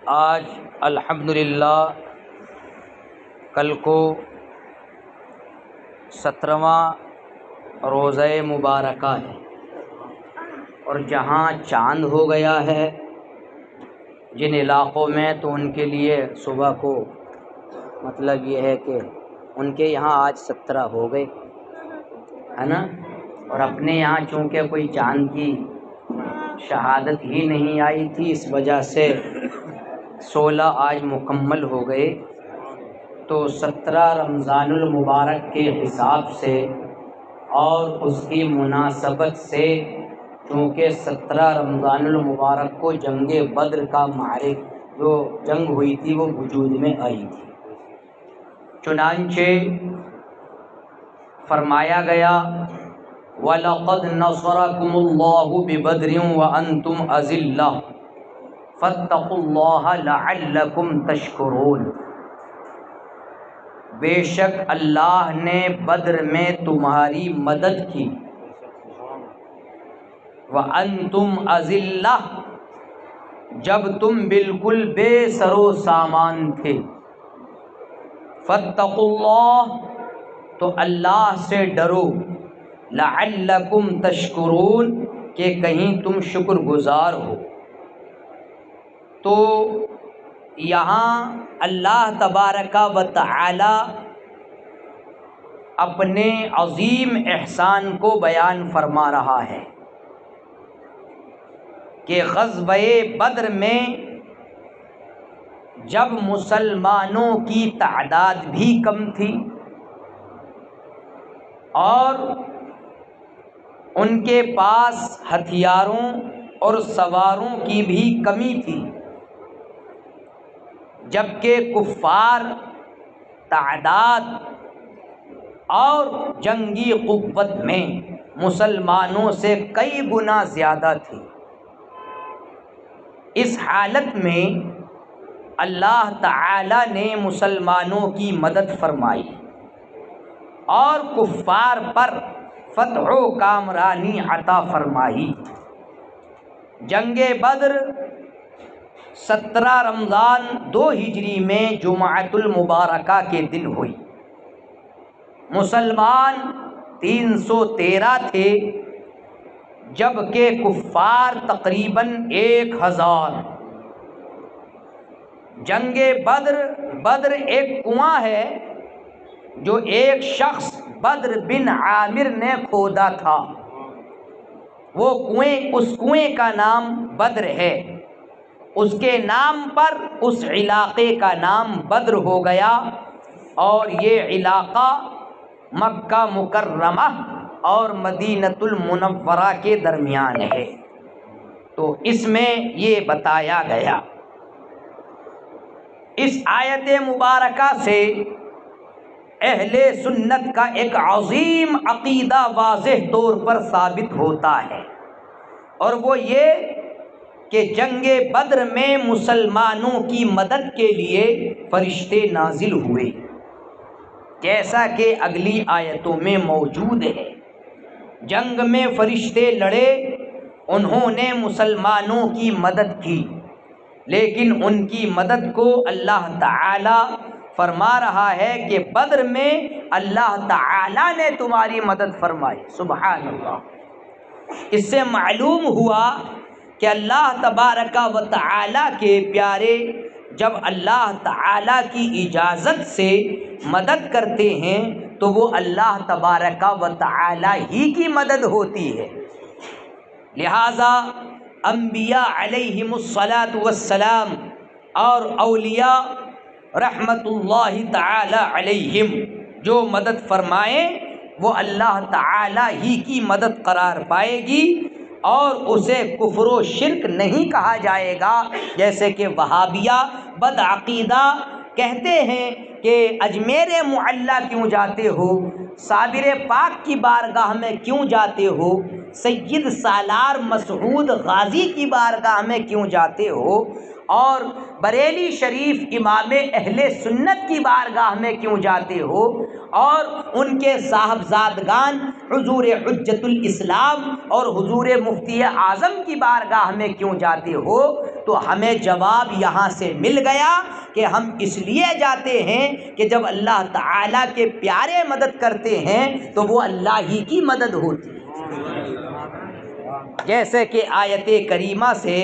آج الحمدللہ کل کو 17واں روزہ مبارکہ ہے، اور جہاں چاند ہو گیا ہے جن علاقوں میں، تو ان کے لیے صبح کو مطلب یہ ہے کہ ان کے یہاں آج 17 ہو گئے ہے نا، اور اپنے یہاں چونکہ کوئی چاند کی شہادت ہی نہیں آئی تھی، اس وجہ سے 16 آج مکمل ہو گئے۔ تو 17 رمضان المبارک کے حساب سے اور اس کی مناسبت سے، چونکہ 17 رمضان المبارک کو جنگ بدر کا معرکہ جو جنگ ہوئی تھی وہ وجود میں آئی تھی، چنانچہ فرمایا گیا وَلَقَدْ نَصَرَكُمُ اللَّهُ بِبَدْرٍ وَأَنْتُمْ أَذِلَّةٌ فَاتَّقُوا اللَّهَ لَعَلَّكُمْ تَشْكُرُونَ۔ بے شک اللہ نے بدر میں تمہاری مدد کی، وَأَنْتُمْ أَذِلَّةٌ جب تم بالکل بے سر و سامان تھے، فَاتَّقُوا اللَّهَ تو اللہ سے ڈرو، لَعَلَّكُمْ تَشْكُرُونَ کہ کہیں تم شکر گزار ہو۔ تو یہاں اللہ تبارک و تعالی اپنے عظیم احسان کو بیان فرما رہا ہے کہ غزوہ بدر میں جب مسلمانوں کی تعداد بھی کم تھی اور ان کے پاس ہتھیاروں اور سواروں کی بھی کمی تھی، جبکہ کفار تعداد اور جنگی قوت میں مسلمانوں سے کئی گنا زیادہ تھی، اس حالت میں اللہ تعالی نے مسلمانوں کی مدد فرمائی اور کفار پر فتح و کامرانی عطا فرمائی۔ جنگ بدر 17 رمضان 2 ہجری میں جمعۃ المبارکہ کے دن ہوئی۔ مسلمان 313 تھے، جبکہ کفار تقریباً 1000۔ جنگ بدر ایک کنواں ہے جو ایک شخص بدر بن عامر نے کھودا تھا، اس کنویں کا نام بدر ہے، اس کے نام پر اس علاقے کا نام بدر ہو گیا، اور یہ علاقہ مکہ مکرمہ اور مدینۃ المنورہ کے درمیان ہے۔ تو اس میں یہ بتایا گیا، اس آیت مبارکہ سے اہل سنت کا ایک عظیم عقیدہ واضح طور پر ثابت ہوتا ہے، اور وہ یہ کہ جنگ بدر میں مسلمانوں کی مدد کے لیے فرشتے نازل ہوئے، جیسا کہ اگلی آیتوں میں موجود ہے۔ جنگ میں فرشتے لڑے، انہوں نے مسلمانوں کی مدد کی، لیکن ان کی مدد کو اللہ تعالی فرما رہا ہے کہ بدر میں اللہ تعالی نے تمہاری مدد فرمائی۔ سبحان اللہ۔ اس سے معلوم ہوا کہ اللہ تبارک و تعالی کے پیارے جب اللہ تعالی کی اجازت سے مدد کرتے ہیں تو وہ اللہ تبارک و تعالی ہی کی مدد ہوتی ہے۔ لہذا انبیاء علیہم الصلاۃ والسلام اور اولیاء رحمت اللہ تعالی علیہم جو مدد فرمائیں وہ اللہ تعالی ہی کی مدد قرار پائے گی، اور اسے کفر و شرک نہیں کہا جائے گا، جیسے کہ وہابیہ بدعقیدہ کہتے ہیں کہ اجمیر معلیٰ کیوں جاتے ہو، صابر پاک کی بارگاہ میں کیوں جاتے ہو، سید سالار مسعود غازی کی بارگاہ میں کیوں جاتے ہو، اور بریلی شریف امام اہل سنت کی بارگاہ میں کیوں جاتے ہو، اور ان کے صاحبزادگان حضور حجت الاسلام اور حضور مفتی اعظم کی بارگاہ میں کیوں جاتے ہو، تو ہمیں جواب یہاں سے مل گیا کہ ہم اس لیے جاتے ہیں کہ جب اللہ تعالیٰ کے پیارے مدد کرتے ہیں تو وہ اللہ ہی کی مدد ہوتی ہے، جیسے کہ آیت کریمہ سے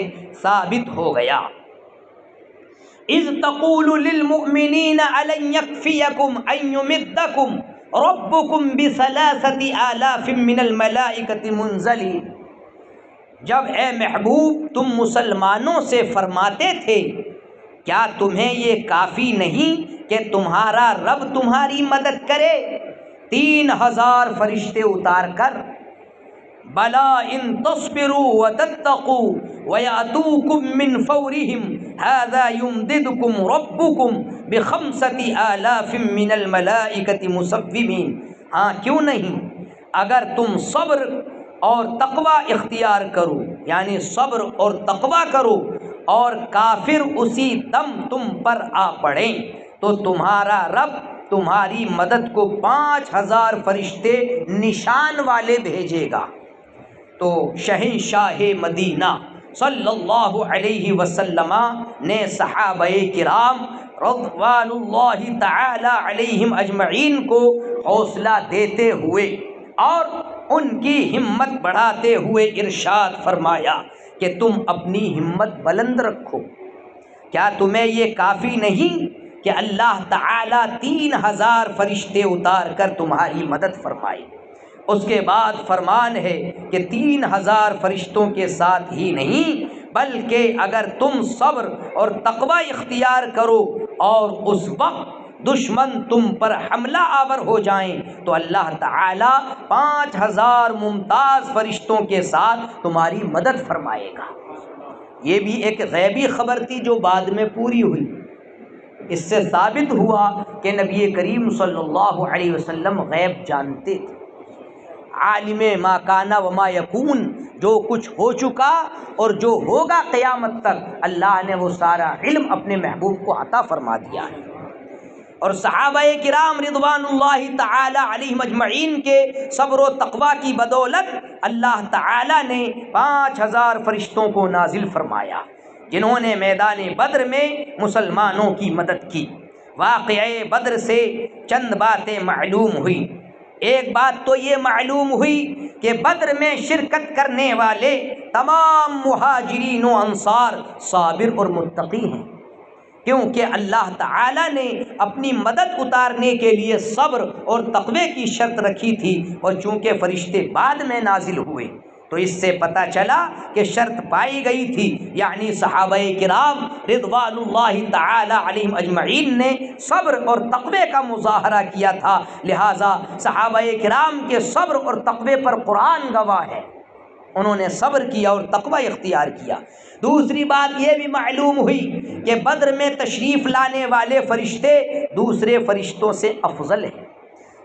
ثابت ہو گیا۔ اذ تقول للمؤمنین الن یکفیکم ان یمدکم ربکم بثلاثۃ آلاف من الملائکۃ منزلین، جب اے محبوب تم مسلمانوں سے فرماتے تھے کیا تمہیں یہ کافی نہیں کہ تمہارا رب تمہاری مدد کرے 3000 فرشتے اتار کر؟ بلا ان تصبروا وتتقوا ويأتوكم من فورهم هذا يمددكم ربكم ب5000 من الملائکۃ مسومین، ہاں کیوں نہیں، اگر تم صبر اور تقوی اختیار کرو، یعنی صبر اور تقوی کرو اور کافر اسی دم تم پر آ پڑیں تو تمہارا رب تمہاری مدد کو 5000 فرشتے نشان والے بھیجے گا۔ تو شہنشاہ مدینہ صلی اللہ علیہ وسلم نے صحابہ کرام رضوان اللہ تعالی علیہم اجمعین کو حوصلہ دیتے ہوئے اور ان کی ہمت بڑھاتے ہوئے ارشاد فرمایا کہ تم اپنی ہمت بلند رکھو، کیا تمہیں یہ کافی نہیں کہ اللہ تعالیٰ 3000 فرشتے اتار کر تمہاری مدد فرمائے؟ اس کے بعد فرمان ہے کہ 3000 فرشتوں کے ساتھ ہی نہیں بلکہ اگر تم صبر اور تقوی اختیار کرو اور اس وقت دشمن تم پر حملہ آور ہو جائیں تو اللہ تعالیٰ 5000 ممتاز فرشتوں کے ساتھ تمہاری مدد فرمائے گا۔ یہ بھی ایک غیبی خبر تھی جو بعد میں پوری ہوئی۔ اس سے ثابت ہوا کہ نبی کریم صلی اللہ علیہ وسلم غیب جانتے تھے، عالم ما کان و ما یکون، جو کچھ ہو چکا اور جو ہوگا قیامت تک اللہ نے وہ سارا علم اپنے محبوب کو عطا فرما دیا ہے۔ اور صحابہ کرام رضوان اللہ تعالی علیہم اجمعین کے صبر و تقوی کی بدولت اللہ تعالی نے 5000 فرشتوں کو نازل فرمایا جنہوں نے میدان بدر میں مسلمانوں کی مدد کی۔ واقعہ بدر سے چند باتیں معلوم ہوئی۔ ایک بات تو یہ معلوم ہوئی کہ بدر میں شرکت کرنے والے تمام مہاجرین و انصار صابر اور متقی ہیں، کیونکہ اللہ تعالیٰ نے اپنی مدد اتارنے کے لیے صبر اور تقوی کی شرط رکھی تھی، اور چونکہ فرشتے بعد میں نازل ہوئے تو اس سے پتہ چلا کہ شرط پائی گئی تھی، یعنی صحابہ کرام رضوان اللہ تعالی علیہم اجمعین نے صبر اور تقوی کا مظاہرہ کیا تھا، لہٰذا صحابہ کرام کے صبر اور تقوی پر قرآن گواہ ہے، انہوں نے صبر کیا اور تقوی اختیار کیا۔ دوسری بات یہ بھی معلوم ہوئی کہ بدر میں تشریف لانے والے فرشتے دوسرے فرشتوں سے افضل ہیں،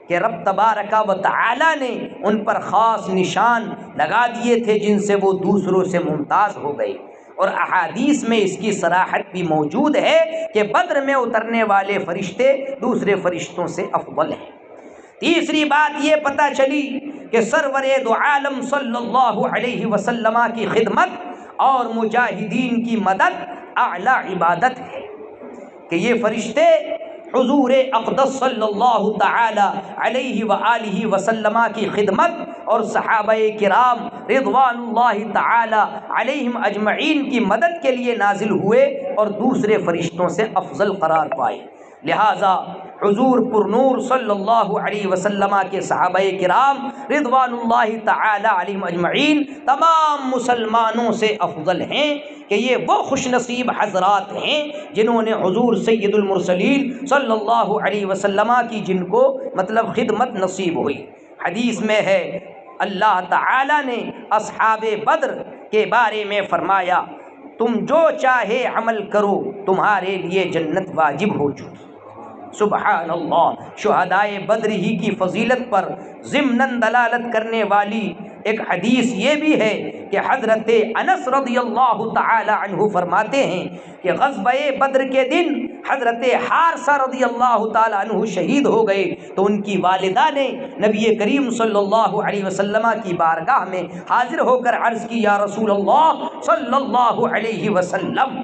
کہ رب تبارک و تعالی نے ان پر خاص نشان لگا دیے تھے جن سے وہ دوسروں سے ممتاز ہو گئے، اور احادیث میں اس کی صراحت بھی موجود ہے کہ بدر میں اترنے والے فرشتے دوسرے فرشتوں سے افضل ہیں۔ تیسری بات یہ پتہ چلی کہ سرور دو عالم صلی اللہ علیہ وسلم کی خدمت اور مجاہدین کی مدد اعلی عبادت ہے، کہ یہ فرشتے حضور اقدس صلی اللہ تعالی علیہ وآلہ وسلم کی خدمت اور صحابہ کرام رضوان اللہ تعالی علیہم اجمعین کی مدد کے لیے نازل ہوئے اور دوسرے فرشتوں سے افضل قرار پائے، لہٰذا حضور پر نور صلی اللہ علیہ وسلم کے صحابہ کرام رضوان اللہ تعالی علیہم اجمعین تمام مسلمانوں سے افضل ہیں، کہ یہ وہ خوش نصیب حضرات ہیں جنہوں نے حضور سید المرسلین صلی اللہ علیہ وسلم کی جن کو مطلب خدمت نصیب ہوئی۔ حدیث میں ہے اللہ تعالی نے اصحاب بدر کے بارے میں فرمایا تم جو چاہے عمل کرو تمہارے لیے جنت واجب ہو چکی۔ سبحان اللہ، شہدائے بدر ہی کی فضیلت پر ضمناً دلالت کرنے والی ایک حدیث یہ بھی ہے کہ حضرت انس رضی اللہ تعالی عنہ فرماتے ہیں کہ غزوہ بدر کے دن حضرت حارثہ رضی اللہ تعالیٰ عنہ شہید ہو گئے تو ان کی والدہ نے نبی کریم صلی اللہ علیہ وسلم کی بارگاہ میں حاضر ہو کر عرض کی، یا رسول اللہ صلی اللہ علیہ وسلم،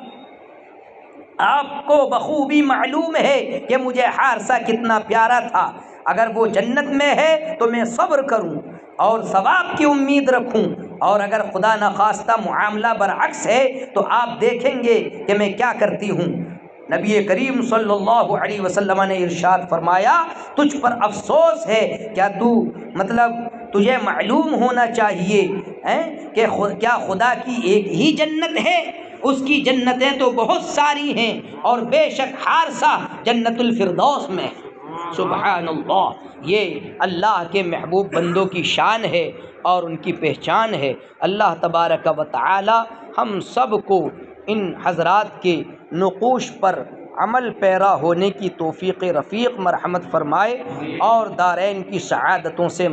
آپ کو بخوبی معلوم ہے کہ مجھے حارثہ کتنا پیارا تھا، اگر وہ جنت میں ہے تو میں صبر کروں اور ثواب کی امید رکھوں، اور اگر خدا نخواستہ معاملہ برعکس ہے تو آپ دیکھیں گے کہ میں کیا کرتی ہوں۔ نبی کریم صلی اللہ علیہ وسلم نے ارشاد فرمایا، تجھ پر افسوس ہے، کیا تجھے معلوم ہونا چاہیے کہ کیا خدا کی ایک ہی جنت ہے؟ اس کی جنتیں تو بہت ساری ہیں، اور بے شک حارثہ جنت الفردوس میں ہے۔ سبحان اللہ، یہ اللہ کے محبوب بندوں کی شان ہے اور ان کی پہچان ہے۔ اللہ تبارک و تعالی ہم سب کو ان حضرات کے نقوش پر عمل پیرا ہونے کی توفیق رفیق مرحمت فرمائے اور دارین کی سعادتوں سے